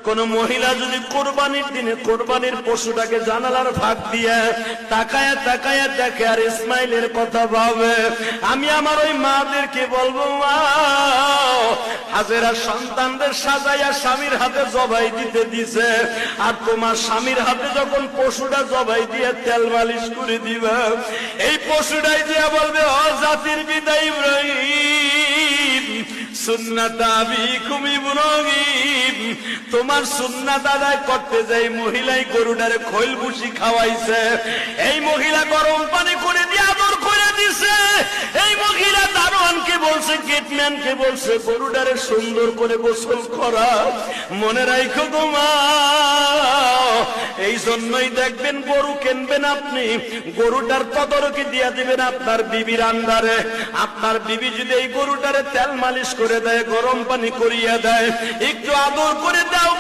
কোন মহিলা যদি কোরবানির দিনে কোরবানির পশুটাকে জানালার ফাঁক দিয়ে তাকায়া তাকায়া দেখে আর ইসমাইলের কথা ভাবে, আমি আমার ওই মাদেরকে বলবো, মা হাজেরা সন্তানদের সাজাইয়া স্বামীর হাতে জবাই দিতে দিছে, আর তোমার স্বামীর হাতে যখন পশুটা জবাই দিয়ে তেল মালিশ করে দিবা, এই পশুটাই দিয়া বলবে, ও জাতির পিতা ইব্রাহিম, সুন্নাত আবিকুম ইব্রাহিম, তোমার সুন্নাত আদায় করতে যাই মহিলাই গরুটারে খৈল ভুসি খাওয়াইছে, এই মহিলা গরম পানি করে দিয়ে আদর করে দিছে, এই মহিলা দারোয়ানকে বলছে, গেটম্যানকে বলছে গরুটারে সুন্দর করে গোসল করা। মনে রাখো তোমার, এই জন্যই দেখবেন গরু কিনবেন আপনি, গরুটার তদারকি দিয়া দিবেন আপনার বিবির আন্ডারে। আপনার বিবি যদি এই গরুটারে তেল মালিশ করে দেয়, গরম পানি করিয়া দেয়, একটু আদর করে দাও,